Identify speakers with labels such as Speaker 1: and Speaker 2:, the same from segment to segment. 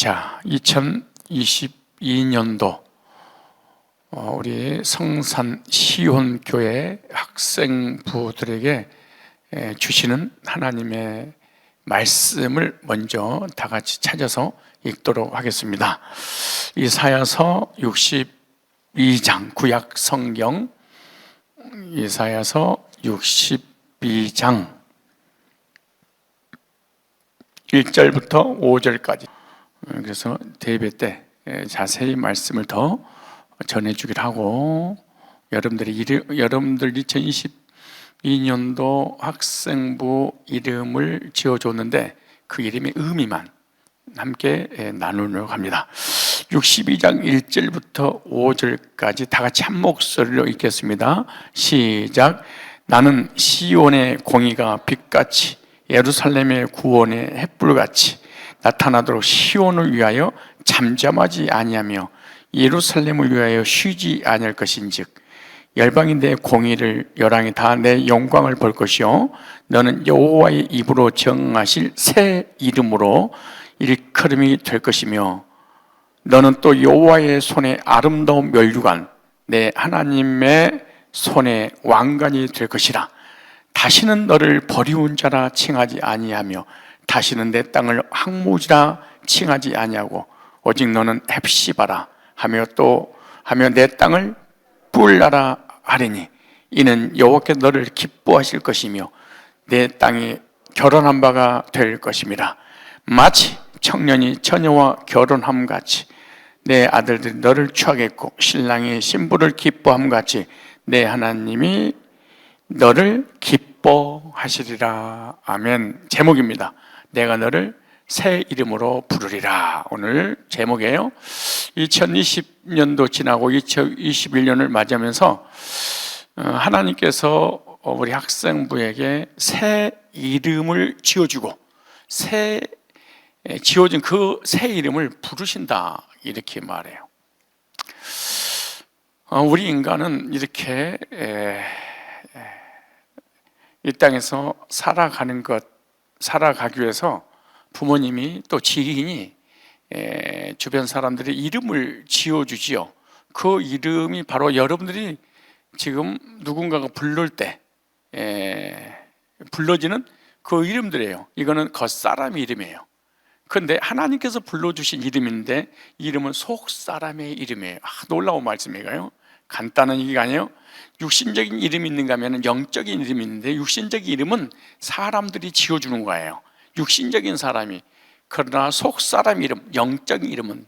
Speaker 1: 자, 2022년도 우리 성산 시온교회 학생부들에게 주시는 하나님의 말씀을 먼저 다 같이 찾아서 읽도록 하겠습니다. 이사야서 62장, 구약 성경 이사야서 62장 1절부터 5절까지. 그래서 대배 때 자세히 말씀을 더 전해주기로 하고, 여러분들 2022년도 학생부 이름을 지어줬는데 그 이름의 의미만 함께 나누려고 합니다. 62장 1절부터 5절까지 다 같이 한 목소리로 읽겠습니다. 시작. 나는 시온의 공의가 빛같이 예루살렘의 구원의 햇불같이 나타나도록 시온을 위하여 잠잠하지 아니하며 예루살렘을 위하여 쉬지 아니할 것인즉, 열방이 내 공의를, 열왕이 다 내 영광을 볼 것이요 너는 여호와의 입으로 정하실 새 이름으로 일컬음이 될 것이며, 너는 또 여호와의 손에 아름다운 멸류관, 내 하나님의 손에 왕관이 될 것이라. 다시는 너를 버리운 자라 칭하지 아니하며 다시는 내 땅을 황무지라 칭하지 아니하고, 오직 너는 헵시바라 하며 내 땅을 뿔나라 하리니, 이는 여호와께 너를 기뻐하실 것이며 내 땅이 결혼한 바가 될 것임이라. 마치 청년이 처녀와 결혼함 같이 내 아들들이 너를 취하겠고 신랑이 신부를 기뻐함 같이 내 하나님이 너를 기뻐하시리라. 아멘. 제목입니다. 내가 너를 새 이름으로 부르리라. 오늘 제목이에요. 2020년도 지나고 2021년을 맞이하면서 하나님께서 우리 학생부에게 새 이름을 지어주고 지어진 그 새 이름을 부르신다, 이렇게 말해요. 우리 인간은 이렇게 이 땅에서 살아가기 위해서 부모님이 또 지인이 주변 사람들이 이름을 지어주지요. 그 이름이 바로 여러분들이 지금 누군가가 부를 때 불러지는 그 이름들이에요. 이거는 겉사람의 이름이에요. 그런데 하나님께서 불러주신 이름인데 이름은 속사람의 이름이에요. 놀라운 말씀이에요. 간단한 얘기가 아니에요. 육신적인 이름이 있는가 하면 영적인 이름이 있는데, 육신적인 이름은 사람들이 지어주는 거예요. 육신적인 사람이. 그러나 속사람 이름, 영적인 이름은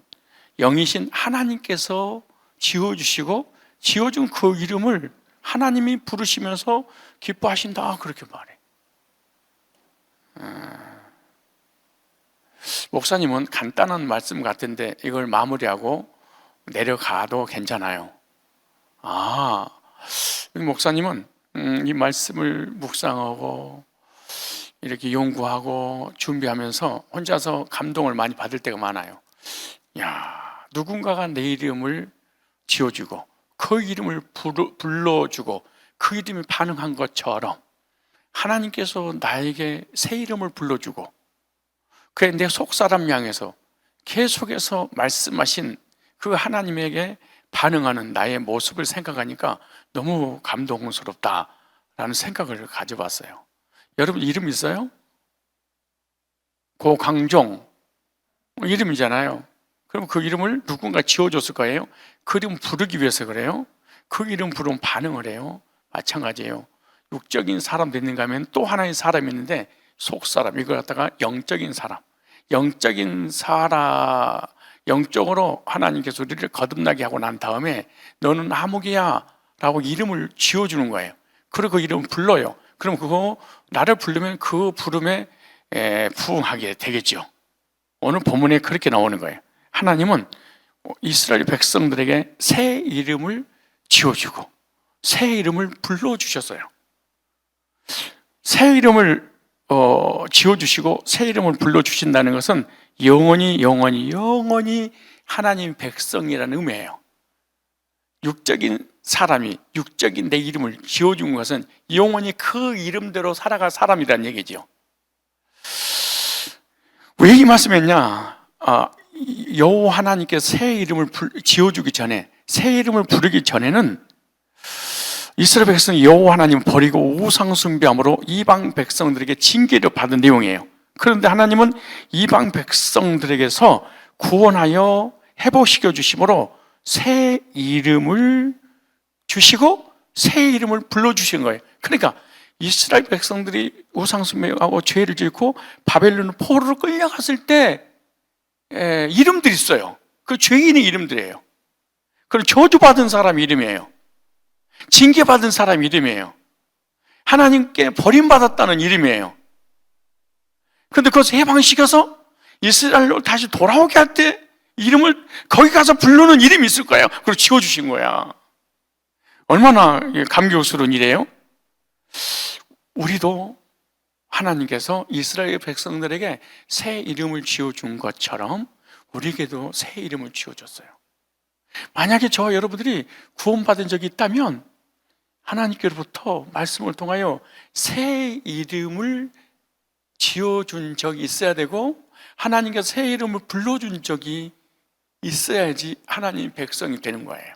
Speaker 1: 영이신 하나님께서 지어주시고, 지어준 그 이름을 하나님이 부르시면서 기뻐하신다, 그렇게 말해. 목사님은 간단한 말씀 같은데 이걸 마무리하고 내려가도 괜찮아요. 목사님은 이 말씀을 묵상하고 이렇게 연구하고 준비하면서 혼자서 감동을 많이 받을 때가 많아요. 누군가가 내 이름을 지어주고 그 이름을 불러주고 그 이름이 반응한 것처럼 하나님께서 나에게 새 이름을 불러주고, 그래 내 속사람 향해서 계속해서 말씀하신 그 하나님에게 반응하는 나의 모습을 생각하니까 너무 감동스럽다라는 생각을 가져봤어요. 여러분 이름 있어요? 고강종 이름이잖아요. 그럼 그 이름을 누군가 지어줬을 거예요. 그 이름 부르기 위해서 그래요. 그 이름 부르면 반응을 해요. 마찬가지예요. 육적인 사람도 있는가 하면 또 하나의 사람이 있는데, 속사람, 이걸 갖다가 영적인 사람, 영적으로 하나님께서 우리를 거듭나게 하고 난 다음에 너는 아무개야 라고 이름을 지어주는 거예요. 그리고 그 이름을 불러요. 그럼 그거 나를 부르면 그 부름에 부응하게 되겠죠. 오늘 본문에 그렇게 나오는 거예요. 하나님은 이스라엘 백성들에게 새 이름을 지어주고 새 이름을 불러주셨어요. 새 이름을 지어주시고 새 이름을 불러주신다는 것은 영원히 하나님 백성이라는 의미예요. 육적인 사람이 육적인 내 이름을 지어준 것은 영원히 그 이름대로 살아갈 사람이라는 얘기죠. 왜 이 말씀했냐? 여호와 하나님께 새 이름을 지어주기 전에, 새 이름을 부르기 전에는 이스라엘 백성이 여호와 하나님을 버리고 우상 숭배함으로 이방 백성들에게 징계를 받은 내용이에요. 그런데 하나님은 이방 백성들에게서 구원하여 회복시켜 주심으로 새 이름을 주시고 새 이름을 불러주신 거예요. 그러니까 이스라엘 백성들이 우상 숭배하고 죄를 짓고 바벨론 포로로 끌려갔을 때 이름들이 있어요. 그 죄인의 이름들이에요. 그럼 저주받은 사람 이름이에요. 징계받은 사람 이름이에요. 하나님께 버림받았다는 이름이에요. 그런데 그것을 해방시켜서 이스라엘로 다시 돌아오게 할 때 이름을 거기 가서 부르는 이름이 있을 거예요. 그걸 지어주신 거야. 얼마나 감격스러운 일이에요? 우리도 하나님께서 이스라엘 백성들에게 새 이름을 지어준 것처럼 우리에게도 새 이름을 지어줬어요. 만약에 저와 여러분들이 구원받은 적이 있다면 하나님께로부터 말씀을 통하여 새 이름을 지어준 적이 있어야 되고 하나님께서 새 이름을 불러준 적이 있어야지 하나님 백성이 되는 거예요.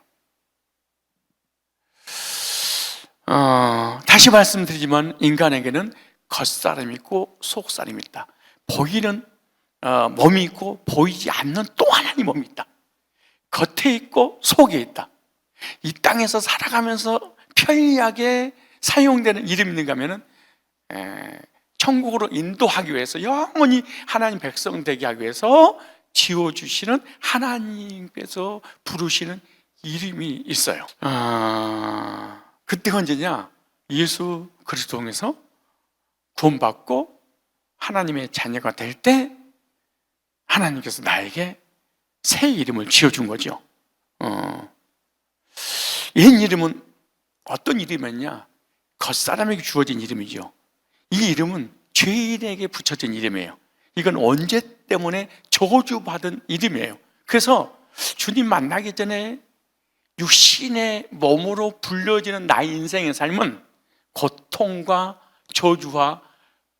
Speaker 1: 다시 말씀드리지만 인간에게는 겉사람이 있고 속사람이 있다. 보이는 몸이 있고 보이지 않는 또 하나의 몸이 있다. 겉에 있고 속에 있다. 이 땅에서 살아가면서 편리하게 사용되는 이름이 있는가 하면은 천국으로 인도하기 위해서 영원히 하나님 백성 되게 하기 위해서 지어주시는 하나님께서 부르시는 이름이 있어요. 그때가 언제냐? 예수 그리스도 통해서 구원받고 하나님의 자녀가 될 때 하나님께서 나에게 새 이름을 지어준 거죠. 옛 이름은 어떤 이름이었냐? 겉사람에게 주어진 이름이죠. 이 이름은 죄인에게 붙여진 이름이에요. 이건 언제 때문에 저주받은 이름이에요. 그래서 주님 만나기 전에 육신의 몸으로 불려지는 나의 인생의 삶은 고통과 저주와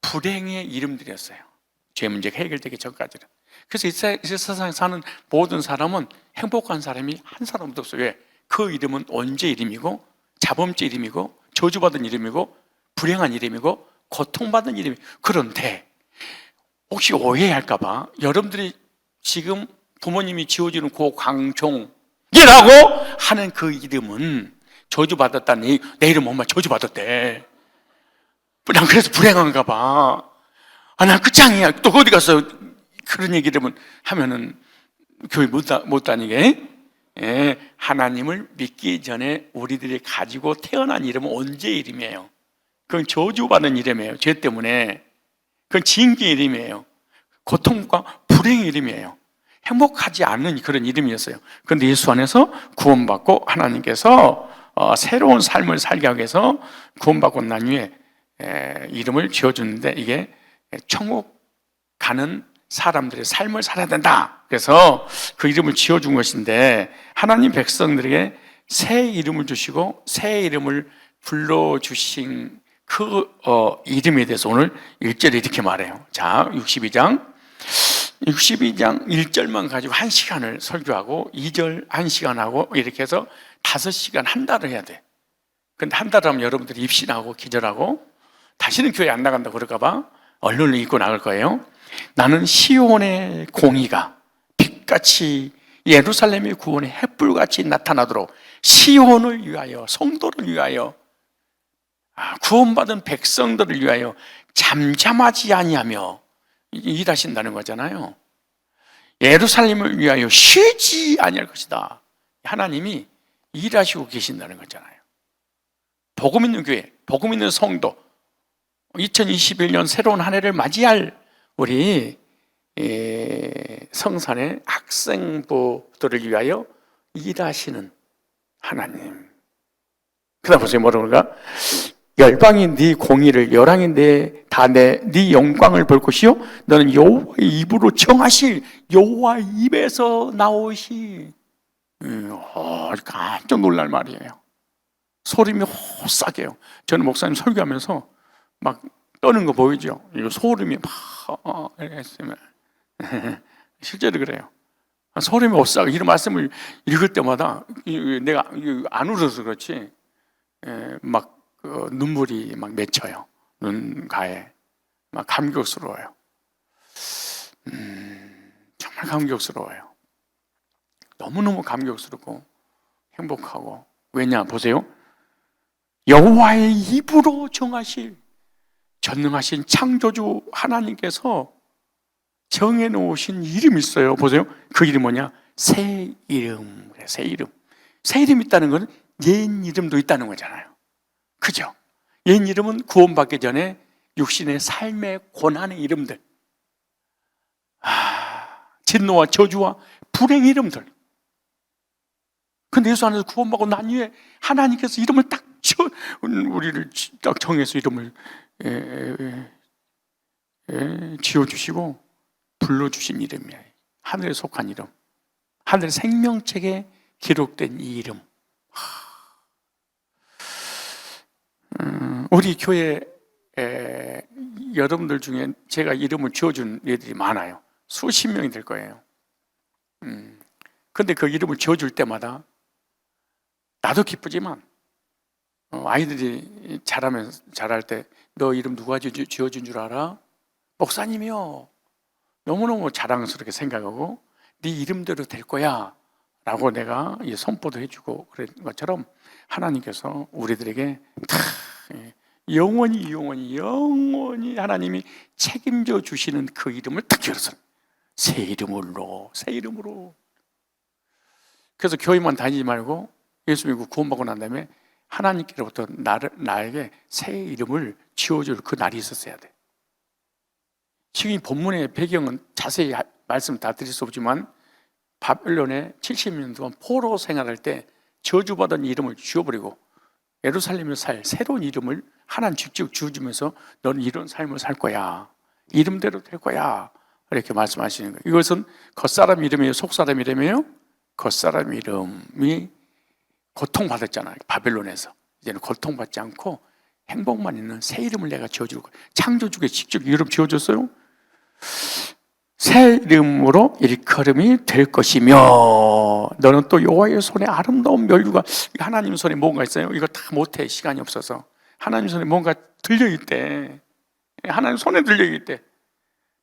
Speaker 1: 불행의 이름들이었어요. 죄 문제가 해결되기 전까지는. 그래서 이 세상에 사는 모든 사람은 행복한 사람이 한 사람도 없어요. 왜? 그 이름은 언제 이름이고 자범죄 이름이고 저주받은 이름이고 불행한 이름이고 고통받은 이름이. 그런데 혹시 오해할까 봐 여러분들이 지금 부모님이 지어주는 고광종이라고 하는 그 이름은 저주받았다니. 내 이름 엄마 저주받았대. 난 그래서 불행한가 봐. 난 끝장이야. 또 어디 가서 그런 얘기를 하면은 교회 못 다니게. 하나님을 믿기 전에 우리들이 가지고 태어난 이름은 언제 이름이에요? 그건 저주받은 이름이에요. 죄 때문에. 그건 징계 이름이에요. 고통과 불행의 이름이에요. 행복하지 않은 그런 이름이었어요. 그런데 예수 안에서 구원받고 하나님께서 새로운 삶을 살게 하기 위해서 구원받고 난 후에 이름을 지어주는데 이게 천국 가는 사람들의 삶을 살아야 된다. 그래서 그 이름을 지어준 것인데 하나님 백성들에게 새 이름을 주시고 새 이름을 불러주신 그 이름에 대해서 오늘 1절에 이렇게 말해요. 자, 62장 1절만 가지고 1시간을 설교하고 2절 1시간하고 이렇게 해서 5시간 한 달을 해야 돼. 근데 한 달 하면 여러분들이 입신하고 기절하고 다시는 교회 안 나간다고 그럴까 봐 언론을 읽고 나갈 거예요. 나는 시온의 공의가 빛같이 예루살렘의 구원의 햇불같이 나타나도록 시온을 위하여 성도를 위하여 구원받은 백성들을 위하여 잠잠하지 아니하며 일하신다는 거잖아요. 예루살렘을 위하여 쉬지 아니할 것이다. 하나님이 일하시고 계신다는 거잖아요. 복음 있는 교회, 복음 있는 성도, 2021년 새로운 한 해를 맞이할 우리 성산의 학생부들을 위하여 일하시는 하나님. 그다음 보세요. 뭐라고 그런가? 열방이 네 공의를, 열왕이 다 네 영광을 볼 것이요 너는 여호와의 입으로 정하실, 여호와 입에서 나오시. 깜짝 놀랄 말이에요. 소름이 호싹해요. 저는 목사님 설교하면서 막 떠는 거 보이죠? 이거 소름이 막 했으면 실제로 그래요. 소름이 오싹. 이런 말씀을 읽을 때마다 내가 안 울어서 그렇지 막 눈물이 막 맺혀요. 눈가에 막 감격스러워요. 정말 감격스러워요. 너무너무 감격스럽고 행복하고. 왜냐 보세요. 여호와의 입으로 정하실 전능하신 창조주 하나님께서 정해놓으신 이름이 있어요. 보세요. 그 이름 뭐냐? 새 이름. 새 이름. 새 이름 있다는 건 옛 이름도 있다는 거잖아요. 그죠? 옛 이름은 구원받기 전에 육신의 삶의 고난의 이름들, 진노와 저주와 불행의 이름들. 근데 예수 안에서 구원받고 난 후에 하나님께서 이름을 딱 우리를 딱 정해서 이름을 지어주시고 불러주신 이름이에요. 하늘에 속한 이름, 하늘 생명책에 기록된 이 이름. 우리 교회 여러분들 중에 제가 이름을 지어준 애들이 많아요. 수십 명이 될 거예요. 근데 그 이름을 지어줄 때마다 나도 기쁘지만 아이들이 잘할 때 너 이름 누가 지어준 줄 알아? 목사님이요. 너무너무 자랑스럽게 생각하고 네 이름대로 될 거야 라고 내가 선포도 해주고 그런 것처럼 하나님께서 우리들에게 영원히 하나님이 책임져 주시는 그 이름을 딱 열어서 새 이름으로. 그래서 교회만 다니지 말고 예수 믿고 구원받고 난 다음에 하나님께로부터 나에게 새 이름을 지어줄 그 날이 있었어야 돼. 지금 이 본문의 배경은 자세히 말씀 다 드릴 수 없지만 바벨론에 70년 동안 포로 생활할 때 저주받은 이름을 지워버리고 예루살렘에 살 새로운 이름을 하나님 직접 지어주면서 너는 이런 삶을 살 거야. 이름대로 될 거야. 이렇게 말씀하시는 거예요. 이것은 겉사람 이름이에요? 속사람 이름이에요? 겉사람 이름이 고통받았잖아요. 바벨론에서. 이제는 고통받지 않고 행복만 있는 새 이름을 내가 지어줄 거예요. 창조주가 직접 이름 지어줬어요. 새 이름으로 일컬음이 될 것이며 너는 또 여호와의 손에 아름다운 멸류관. 하나님 손에 뭔가 있어요? 이거 다 못해. 시간이 없어서. 하나님 손에 뭔가 들려있대. 하나님 손에 들려있대.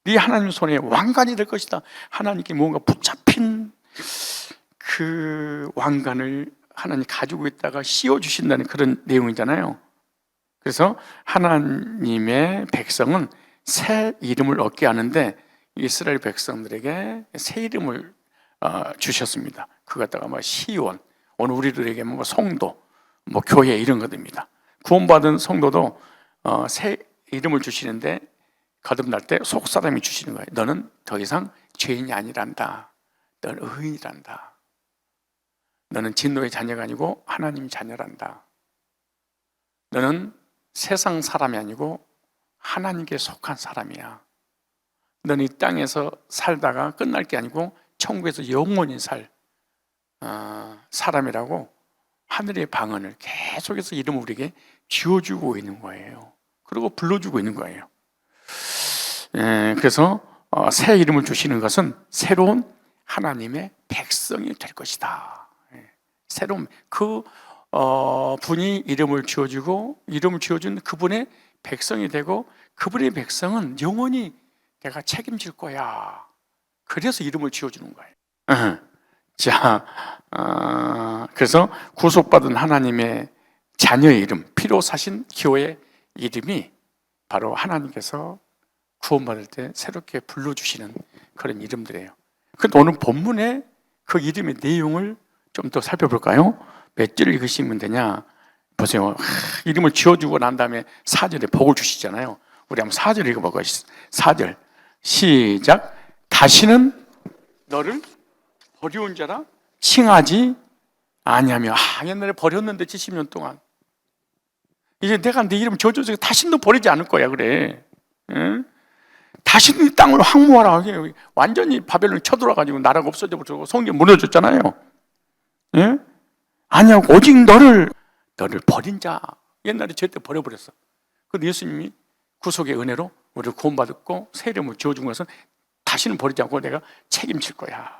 Speaker 1: 네 하나님 손에 왕관이 될 것이다. 하나님께 뭔가 붙잡힌 그 왕관을 하나님 가지고 있다가 씌워주신다는 그런 내용이잖아요. 그래서 하나님의 백성은 새 이름을 얻게 하는데 이스라엘 백성들에게 새 이름을 주셨습니다. 그거 갖다가 뭐 시온, 오늘 우리들에게 뭐 성도, 뭐 교회 이런 것입니다. 구원받은 성도도 새 이름을 주시는데 거듭날 때 속사람이 주시는 거예요. 너는 더 이상 죄인이 아니란다. 너는 의인이란다. 너는 진노의 자녀가 아니고 하나님의 자녀란다. 너는 세상 사람이 아니고 하나님께 속한 사람이야. 너는 이 땅에서 살다가 끝날 게 아니고 천국에서 영원히 살 사람이라고 하늘의 방언을 계속해서 이름을 우리에게 지어주고 있는 거예요. 그리고 불러주고 있는 거예요. 그래서 새 이름을 주시는 것은 새로운 하나님의 백성이 될 것이다. 새로운 분이 이름을 지어주고 이름을 지어준 그분의 백성이 되고 그분의 백성은 영원히 내가 책임질 거야. 그래서 이름을 지어주는 거예요. 자, 그래서 구속받은 하나님의 자녀의 이름, 피로 사신 교회의 이름이 바로 하나님께서 구원받을 때 새롭게 불러주시는 그런 이름들이에요. 그런데 오늘 본문의 그 이름의 내용을 좀 더 살펴볼까요? 몇 절을 읽으시면 되냐? 보세요. 이름을 지어주고 난 다음에 4절에 복을 주시잖아요. 우리 한번 4절 읽어볼까요? 4절 시작. 다시는 너를 버려온 자라 칭하지 아니하며. 옛날에 버렸는데 70년 동안 이제 내가 네 이름 지어줘서 다시는 너 버리지 않을 거야. 그래. 응? 다시는 이 땅을 항모하라. 완전히 바벨론이 쳐들어가지고 나라가 없어져 버리고 성경 무너졌잖아요. 예? 아니야, 오직 너를 버린 자. 옛날에 죄 때 버려버렸어. 그런데 예수님이 구속의 은혜로 우리를 구원받았고 새 이름을 지어준 것은 다시는 버리지 않고 내가 책임질 거야.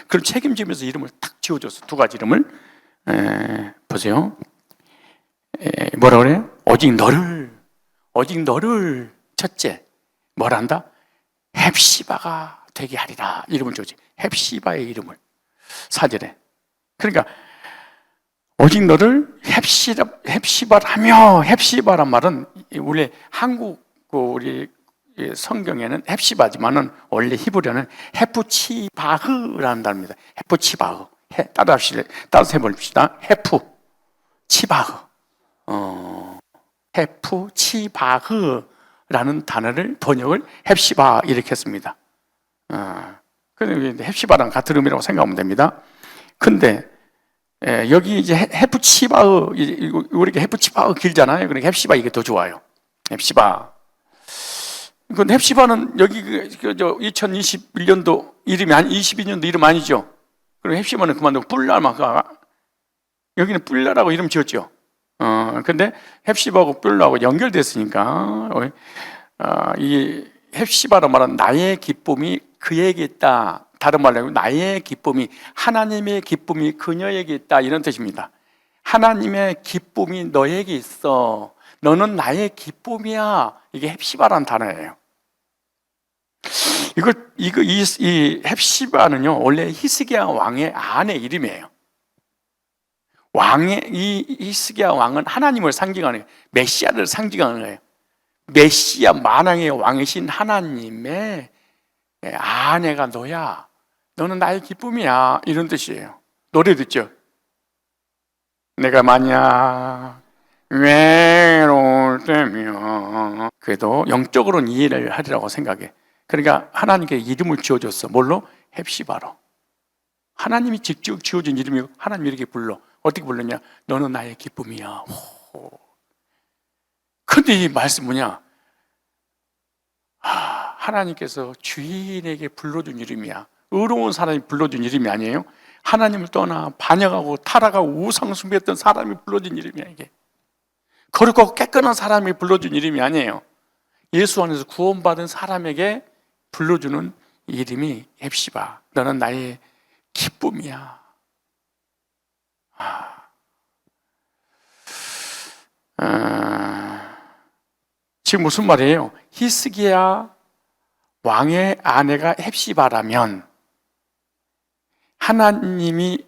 Speaker 1: 그럼 책임지면서 이름을 탁 지어줬어. 두 가지 이름을. 보세요. 뭐라 그래요? 오직 너를 첫째 뭐라 한다? 헵시바가 되게 하리라. 이름을 줘지. 헵시바의 이름을 4절에. 그러니까 오직 너를 헵시바라며, 헵시바란 말은 원래 한국 우리 성경에는 헵시바지만은 원래 히브리어는 헤프치바흐라는 단어입니다. 헤프치바흐. 따라서 해봅시다. 헤프치바흐. 헤프치바흐라는 단어를 번역을 헵시바 이렇게 했습니다. 헵시바랑 같은 의미라고 생각하면 됩니다. 근데 여기 이제 헤프치바흐, 우리가 헤프치바흐 길잖아요. 그러니까 헵시바 이게 더 좋아요. 헵시바. 근데 헵시바는 여기 2021년도 이름이 22년도 이름 아니죠. 그리고 헵시바는 그만두고 뿔라마가 여기는 뿔라라고 이름 지었죠. 근데 헵시바하고 뿔라하고 연결됐으니까 이 헵시바로 말하는 나의 기쁨이 그에게 있다. 다른 말로 하면 나의 기쁨이, 하나님의 기쁨이 그녀에게 있다, 이런 뜻입니다. 하나님의 기쁨이 너에게 있어. 너는 나의 기쁨이야. 이게 헵시바라는 단어예요. 이 헵시바는요, 원래 히스기야 왕의 아내 이름이에요. 이 히스기야 왕은 하나님을 상징하는 거예요. 메시아를 상징하는 거예요. 메시아 만왕의 왕이신 하나님의 아내가 너야. 너는 나의 기쁨이야. 이런 뜻이에요. 노래 듣죠? 내가 만약 외로울 때면, 그래도 영적으로는 이해를 하리라고 생각해. 그러니까 하나님께 이름을 지어줬어. 뭘로? 헵시바로. 하나님이 직접 지어준 이름이고 하나님이 이렇게 불러. 어떻게 불렀냐? 너는 나의 기쁨이야. 근데 이 말씀 뭐냐? 하나님께서 주인에게 불러준 이름이야. 의로운 사람이 불러준 이름이 아니에요. 하나님을 떠나 반역하고 타락하고 우상숭배했던 사람이 불러준 이름이야. 이게 거룩하고 깨끗한 사람이 불러준 이름이 아니에요. 예수 안에서 구원받은 사람에게 불러주는 이름이 헵시바. 너는 나의 기쁨이야. 지금 무슨 말이에요? 히스기야 왕의 아내가 헵시바라면 하나님이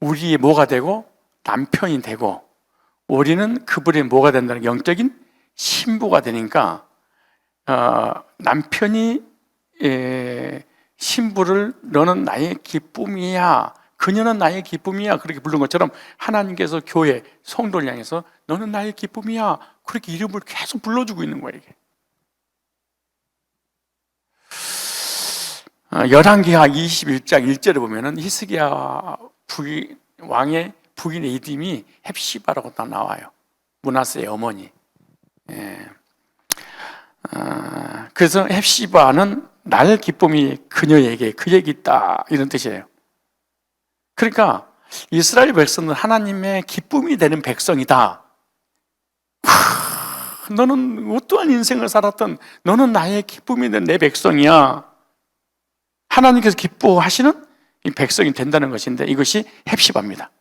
Speaker 1: 우리의 뭐가 되고 남편이 되고 우리는 그분의 뭐가 된다는 영적인 신부가 되니까 남편이 신부를 너는 나의 기쁨이야, 그녀는 나의 기쁨이야 그렇게 부른 것처럼 하나님께서 교회 성도를 향해서 너는 나의 기쁨이야 그렇게 이름을 계속 불러주고 있는 거예요. 이게 열왕기하 21장 1절에 보면은 히스기야 왕의 부인의 이름이 헵시바라고 다 나와요. 므낫세의 어머니. 그래서 헵시바는 나의 기쁨이 그녀에게 그에게 있다 이런 뜻이에요. 그러니까 이스라엘 백성은 하나님의 기쁨이 되는 백성이다. 너는 어떠한 인생을 살았던 너는 나의 기쁨이 된 내 백성이야. 하나님께서 기뻐하시는 이 백성이 된다는 것인데 이것이 헵시바입니다.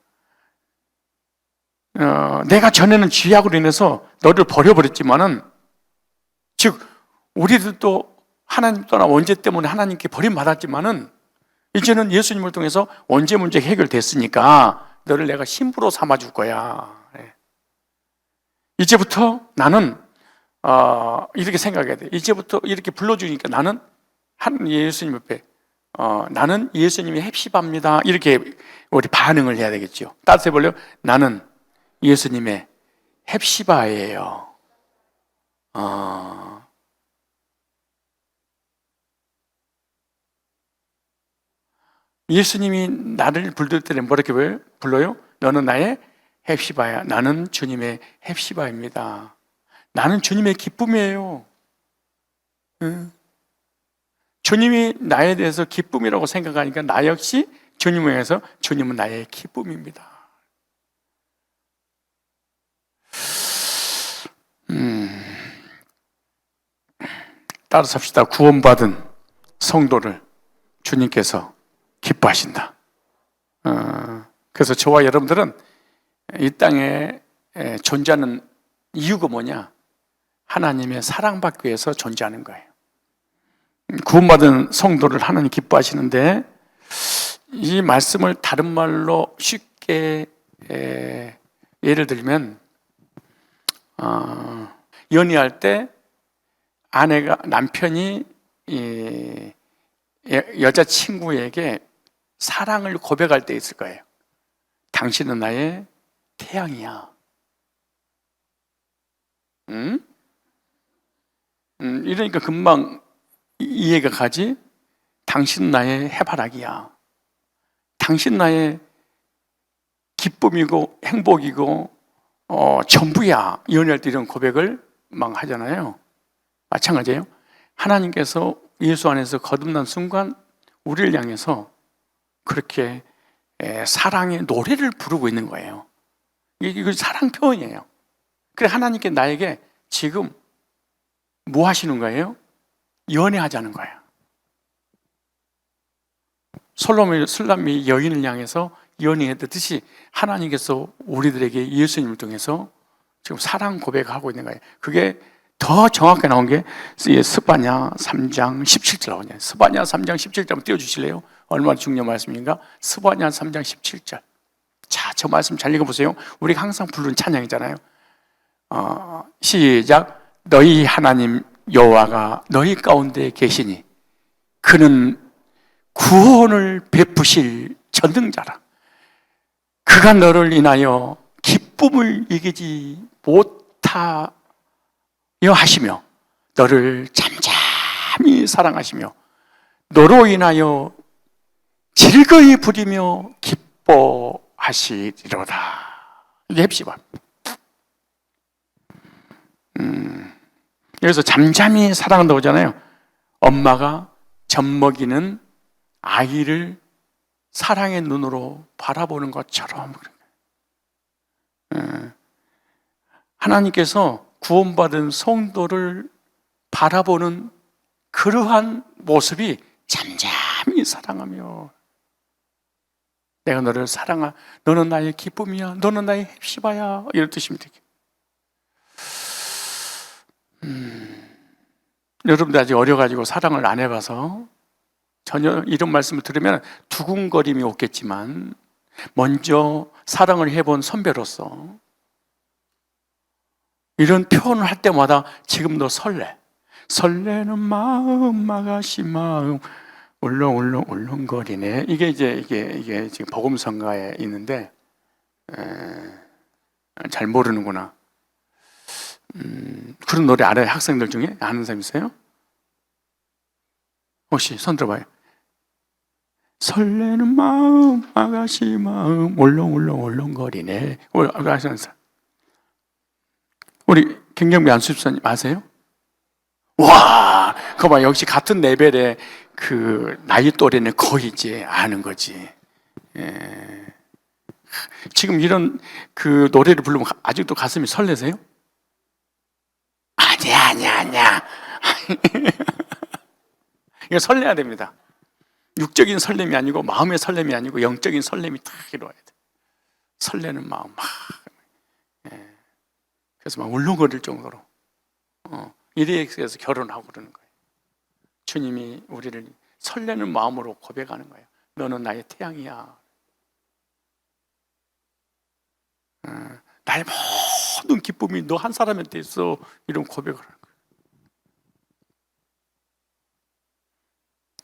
Speaker 1: 내가 전에는 죄악으로 인해서 너를 버려버렸지만은, 즉 우리들도 하나님 떠나 원죄 때문에 하나님께 버림받았지만은 이제는 예수님을 통해서 원죄 문제 해결됐으니까 너를 내가 신부로 삼아줄 거야. 이제부터 나는 이렇게 생각해야 돼. 이제부터 이렇게 불러주니까 나는 예수님 옆에 나는 예수님이 헵시바입니다. 이렇게 우리 반응을 해야 되겠죠. 따라서 해볼래요? 나는 예수님의 헵시바예요. 예수님이 나를 부를 때는 뭐렇게 불러요? 너는 나의 헵시바야. 나는 주님의 헵시바입니다. 나는 주님의 기쁨이에요. 주님이 나에 대해서 기쁨이라고 생각하니까 나 역시 주님을 위해서 주님은 나의 기쁨입니다. 따라서 합시다. 구원받은 성도를 주님께서 기뻐하신다. 그래서 저와 여러분들은 이 땅에 존재하는 이유가 뭐냐? 하나님의 사랑받기 위해서 존재하는 거예요. 구원받은 성도를 하나님 기뻐하시는데, 이 말씀을 다른 말로 쉽게 예를 들면, 연애할 때 남편이 여자친구에게 사랑을 고백할 때 있을 거예요. 당신은 나의 태양이야. 응? 이러니까 금방 이해가 가지. 당신은 나의 해바라기야. 당신 나의 기쁨이고 행복이고 전부야. 연애할 때 이런 고백을 막 하잖아요. 마찬가지예요. 하나님께서 예수 안에서 거듭난 순간 우리를 향해서 그렇게 사랑의 노래를 부르고 있는 거예요. 이거 사랑 표현이에요. 그래, 하나님께 나에게 지금 뭐 하시는 거예요? 연애하자는 거예요. 솔람이 여인을 향해서 연애했듯이 하나님께서 우리들에게 예수님을 통해서 지금 사랑 고백하고 있는 거예요. 그게 더 정확하게 나온 게 스바냐 3장 17절 나오냐. 스바냐 3장 17절 한번 띄워주실래요? 얼마나 중요한 말씀인가? 스바냐 3장 17절. 자, 저 말씀 잘 읽어보세요. 우리가 항상 부르는 찬양이잖아요. 시작. 너희 하나님 여호와가 너희 가운데 계시니 그는 구원을 베푸실 전능자라. 그가 너를 인하여 기쁨을 이기지 못하여 하시며 너를 잠잠히 사랑하시며 너로 인하여 즐거이 부리며 기뻐하시리로다. 이게 heb시바. 여기서 잠잠히 사랑한다고 하잖아요. 엄마가 젖먹이는 아이를 사랑의 눈으로 바라보는 것처럼. 하나님께서 구원받은 성도를 바라보는 그러한 모습이 잠잠히 사랑하며 내가 너를 사랑하, 너는 나의 기쁨이야, 너는 나의 heb시바야, 이런 뜻입니다. 여러분들 아직 어려가지고 사랑을 안 해봐서 전혀 이런 말씀을 들으면 두근거림이 없겠지만, 먼저 사랑을 해본 선배로서 이런 표현을 할 때마다 지금도 설레는 마음, 아가씨 마음 울렁울렁거리네. 이게 지금 복음성가에 있는데 잘 모르는구나. 그런 노래 알아요? 학생들 중에 아는 사람 있어요? 혹시 손 들어봐요. 설레는 마음, 아가씨 마음 울렁울렁거리네. 아시는 사람? 우리 김경배 안수집사님 아세요? 와, 그거 봐. 역시 같은 레벨의 그 나이 또래는 거의 이제 아는 거지. 예. 지금 이런 그 노래를 부르면 아직도 가슴이 설레세요? 아니야. 이거 설레야 됩니다. 육적인 설렘이 아니고 마음의 설렘이 아니고 영적인 설렘이 딱 이루어야 돼. 설레는 마음 막. 예. 그래서 막 울렁거릴 정도로 이래서 결혼하고 그러는 거예요. 주님이 우리를 설레는 마음으로 고백하는 거예요. 너는 나의 태양이야. 나의 모든 기쁨이 너 한 사람한테 있어. 이런 고백을 하는 거예요.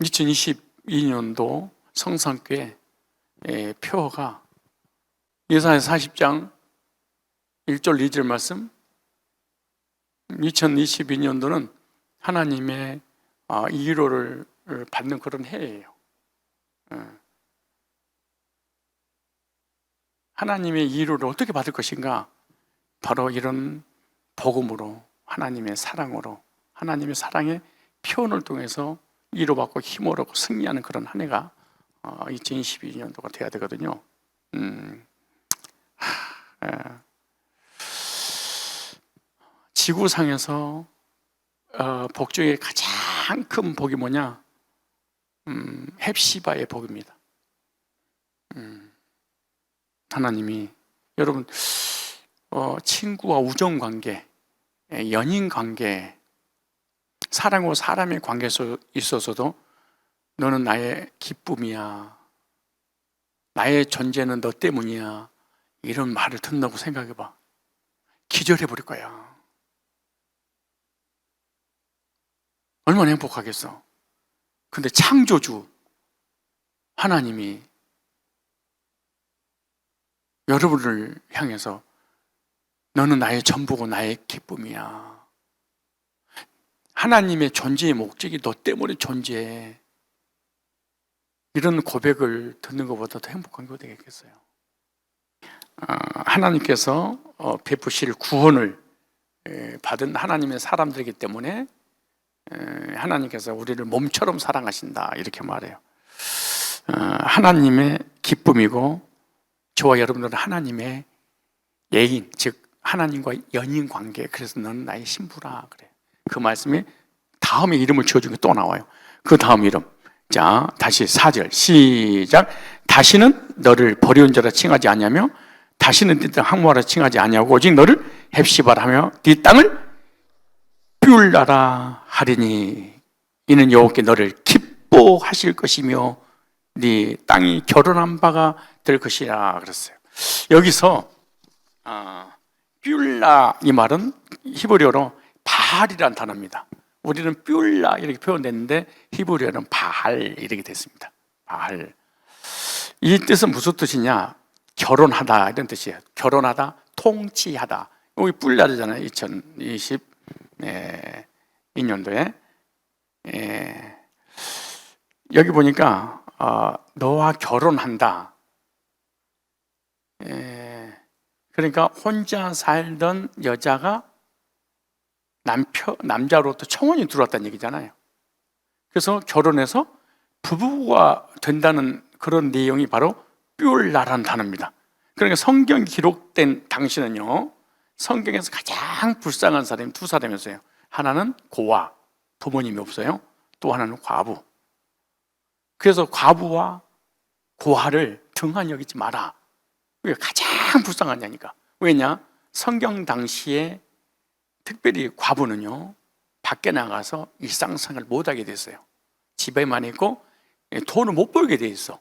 Speaker 1: 2022년도 성산교회 표어가 예사야 40장 1절 2절 말씀. 2022년도는 하나님의 위로를 받는 그런 해예요. 하나님의 위로를 어떻게 받을 것인가? 바로 이런 복음으로, 하나님의 사랑으로, 하나님의 사랑의 표현을 통해서 위로받고 힘을 얻고 승리하는 그런 한 해가 2022년도가 돼야 되거든요. 지구상에서 복 중에 가장 큰 복이 뭐냐? 헵시바의 복입니다. 하나님이 여러분 친구와 우정 관계, 연인 관계, 사랑과 사람의 관계에 있어서도 너는 나의 기쁨이야, 나의 존재는 너 때문이야, 이런 말을 듣는다고 생각해봐. 기절해 버릴 거야. 얼마나 행복하겠어. 근데 창조주 하나님이 여러분을 향해서 너는 나의 전부고 나의 기쁨이야, 하나님의 존재의 목적이 너 때문에 존재해, 이런 고백을 듣는 것보다 더 행복한 게 되겠어요. 하나님께서 베푸실 구원을 받은 하나님의 사람들이기 때문에 하나님께서 우리를 몸처럼 사랑하신다, 이렇게 말해요. 하나님의 기쁨이고 저와 여러분들은 하나님의 예인, 즉 하나님과 연인 관계, 그래서 너는 나의 신부라 그래. 그 말씀이 다음에 이름을 지어준 게 또 나와요. 그 다음 이름, 자 다시 4절 시작. 다시는 너를 버리온 자라 칭하지 아니하며 다시는 네 땅 항모하라 칭하지 아니하고 오직 너를 헵시바라 하며 네 땅을 뷰라라 하리니 이는 여호와께 너를 기뻐하실 것이며 네 땅이 결혼한 바가 될 것이라 그랬어요. 여기서 뷰라, 이 말은 히브리어로 바알이라는 단어입니다. 우리는 뷰라 이렇게 표현됐는데 히브리어는 바알 이렇게 됐습니다. 바알. 이 뜻은 무슨 뜻이냐? 결혼하다 이런 뜻이에요. 결혼하다, 통치하다. 여기 뿔라잖아요. 2022년도에 여기 보니까 너와 결혼한다. 그러니까 혼자 살던 여자가 남자로부터 청혼이 들어왔다는 얘기잖아요. 그래서 결혼해서 부부가 된다는 그런 내용이 바로 뷰라라는 단어입니다. 그러니까 성경이 기록된 당시는요, 성경에서 가장 불쌍한 사람이 두 사람이었어요. 하나는 고아, 부모님이 없어요. 또 하나는 과부. 그래서 과부와 고아를 등한히 여기지 마라. 왜? 가장 불쌍한 자니까. 왜냐? 성경 당시에 특별히 과부는요, 밖에 나가서 일상생활을 못하게 됐어요. 집에만 있고 돈을 못 벌게 돼 있어.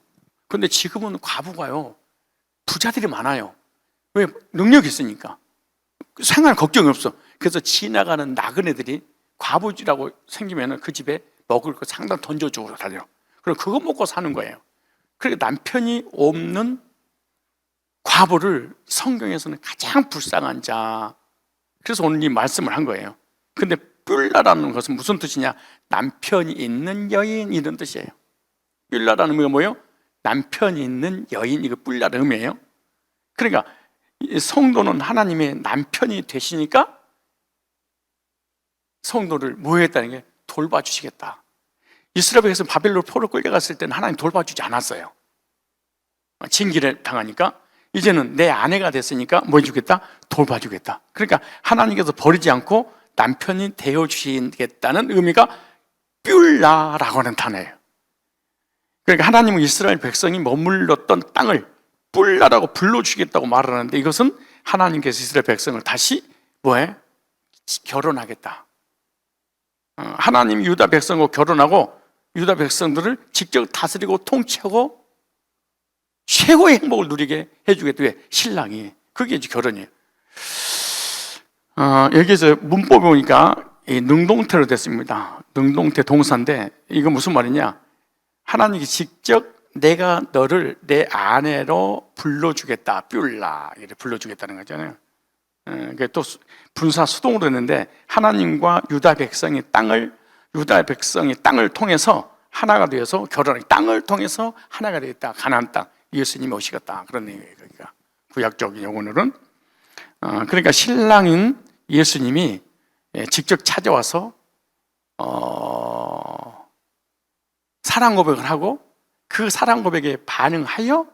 Speaker 1: 그런데 지금은 과부가요, 부자들이 많아요. 왜? 능력이 있으니까. 생활 걱정이 없어. 그래서 지나가는 나그네들이 과부지라고 생기면 그 집에 먹을 거 상당 던져주고 다녀요. 그럼 그거 먹고 사는 거예요. 그러니까 남편이 없는 과부를 성경에서는 가장 불쌍한 자, 그래서 오늘 이 말씀을 한 거예요. 근데 뿔라라는 것은 무슨 뜻이냐? 남편이 있는 여인, 이런 뜻이에요. 뿔라라는 게 뭐예요? 남편이 있는 여인, 이거 뿔라라는 의미예요. 그러니까 성도는 하나님의 남편이 되시니까 성도를 뭐 했다는 게 돌봐주시겠다. 이스라엘 백성 바벨론 포로 끌려갔을 때는 하나님 돌봐주지 않았어요. 징계를 당하니까 이제는 내 아내가 됐으니까 뭐 해주겠다? 돌봐주겠다. 그러니까 하나님께서 버리지 않고 남편이 되어주시겠다는 의미가 뿔라라고 하는 단어예요. 그러니까 하나님은 이스라엘 백성이 머물렀던 땅을 뿔라라고 불러주겠다고 말하는데, 이것은 하나님께서 이스라엘 백성을 다시 뭐해? 결혼하겠다. 하나님이 유다 백성과 결혼하고 유다 백성들을 직접 다스리고 통치하고 최고의 행복을 누리게 해주겠다. 왜? 신랑이. 그게 이제 결혼이에요. 여기서 문법에 보니까 능동태로 됐습니다. 능동태 동사인데 이거 무슨 말이냐? 하나님이 직접 내가 너를 내 아내로 불러주겠다. 뿔라 이렇게 불러주겠다는 거잖아요. 또 분사 수동으로 했는데 하나님과 유다 백성이 땅을 통해서 하나가 되어서 결혼하기, 땅을 통해서 하나가 되겠다. 가나안 땅, 예수님이 오시겠다. 그런 얘기예요. 그러니까 구약적인 용어로는 그러니까 신랑인 예수님이 직접 찾아와서 사랑 고백을 하고 그 사랑 고백에 반응하여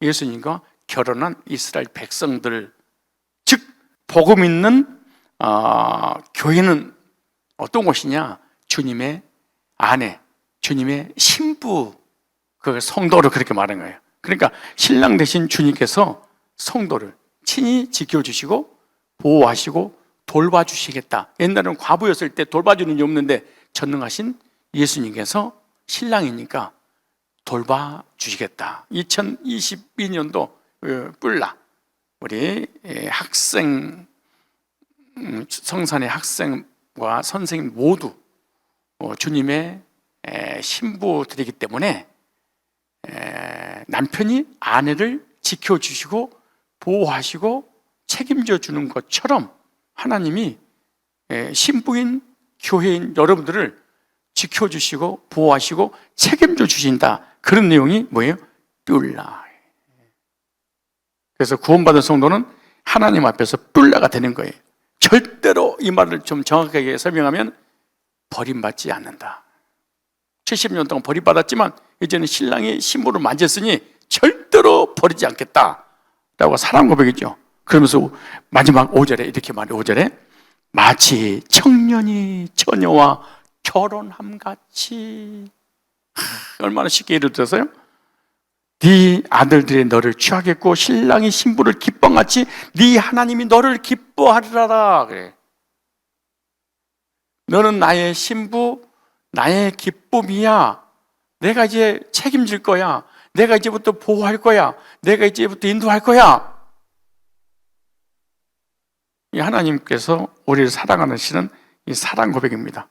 Speaker 1: 예수님과 결혼한 이스라엘 백성들, 즉 복음 있는 교회는 어떤 곳이냐? 주님의 아내, 주님의 신부, 그 성도를 그렇게 말한 거예요. 그러니까 신랑 대신 주님께서 성도를 친히 지켜주시고 보호하시고 돌봐주시겠다. 옛날에는 과부였을 때 돌봐주는 게 없는데 전능하신 예수님께서 신랑이니까 돌봐주시겠다. 2022년도 뿔라 우리 학생, 성산의 학생과 선생님 모두 주님의 신부들이기 때문에 남편이 아내를 지켜주시고 보호하시고 책임져 주는 것처럼 하나님이 신부인 교회인 여러분들을 지켜주시고 보호하시고 책임져 주신다. 그런 내용이 뭐예요? 뿔라. 그래서 구원받은 성도는 하나님 앞에서 뿔라가 되는 거예요. 절대로 이 말을 좀 정확하게 설명하면 버림받지 않는다. 70년 동안 버림받았지만 이제는 신랑이 신부를 만졌으니 절대로 버리지 않겠다 라고 사랑 고백이죠. 그러면서 마지막 5절에 이렇게 말해요. 5절에 마치 청년이 처녀와 결혼함같이. 얼마나 쉽게 예를 들어서요. 네 아들들이 너를 취하겠고 신랑이 신부를 기뻐같이 네 하나님이 너를 기뻐하리라. 그래. 너는 나의 신부, 나의 기쁨이야. 내가 이제 책임질 거야. 내가 이제부터 보호할 거야. 내가 이제부터 인도할 거야. 이 하나님께서 우리를 사랑하시는 이 사랑 고백입니다.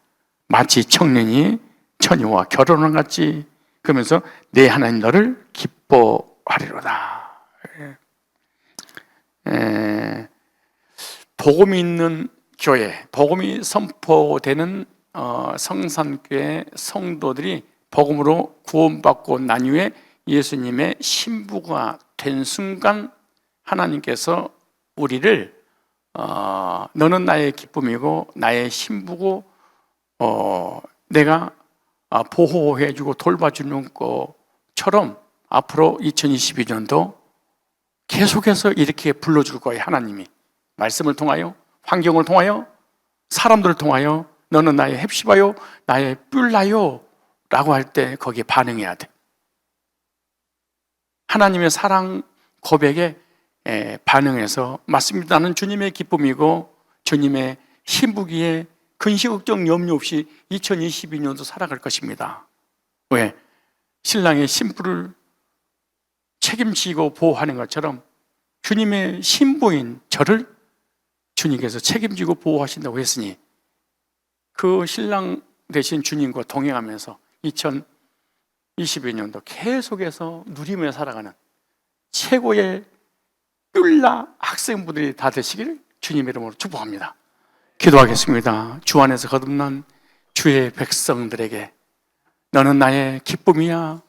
Speaker 1: 마치 청년이 처녀와 결혼한 같이. 그러면서 내 하나님 너를 기뻐하리로다. 복음이 있는 교회, 복음이 선포되는 성산교회 성도들이 복음으로 구원받고 난 이후에 예수님의 신부가 된 순간 하나님께서 우리를 너는 나의 기쁨이고 나의 신부고 내가 보호해주고 돌봐주는 것처럼 앞으로 2022년도 계속해서 이렇게 불러줄 거예요. 하나님이 말씀을 통하여, 환경을 통하여, 사람들을 통하여 너는 나의 헵시바요, 나의 뿔라요 라고 할 때 거기에 반응해야 돼. 하나님의 사랑 고백에 반응해서 맞습니다. 나는 주님의 기쁨이고 주님의 신부기에 근심 걱정 염려 없이 2022년도 살아갈 것입니다. 왜? 신랑의 신부를 책임지고 보호하는 것처럼 주님의 신부인 저를 주님께서 책임지고 보호하신다고 했으니 그 신랑 대신 주님과 동행하면서 2022년도 계속해서 누리며 살아가는 최고의 뿔라 학생부들이 다 되시길 주님의 이름으로 축복합니다. 기도하겠습니다. 주 안에서 거듭난 주의 백성들에게 너는 나의 기쁨이야.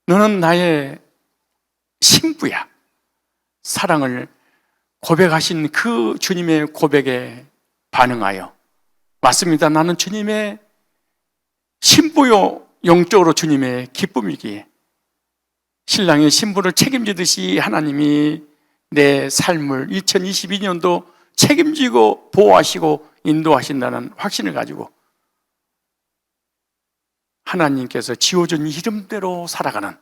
Speaker 1: 너는 나의 신부야. 사랑을 고백하신 그 주님의 고백에 반응하여 맞습니다. 나는 주님의 신부요. 영적으로 주님의 기쁨이기에 신랑의 신부를 책임지듯이 하나님이 내 삶을 2022년도 책임지고 보호하시고 인도하신다는 확신을 가지고 하나님께서 지어준 이름대로 살아가는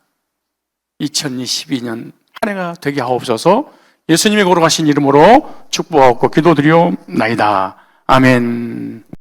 Speaker 1: 2022년 한 해가 되게 하옵소서. 예수님의 걸어가신 이름으로 축복하고 기도드리옵나이다. 아멘.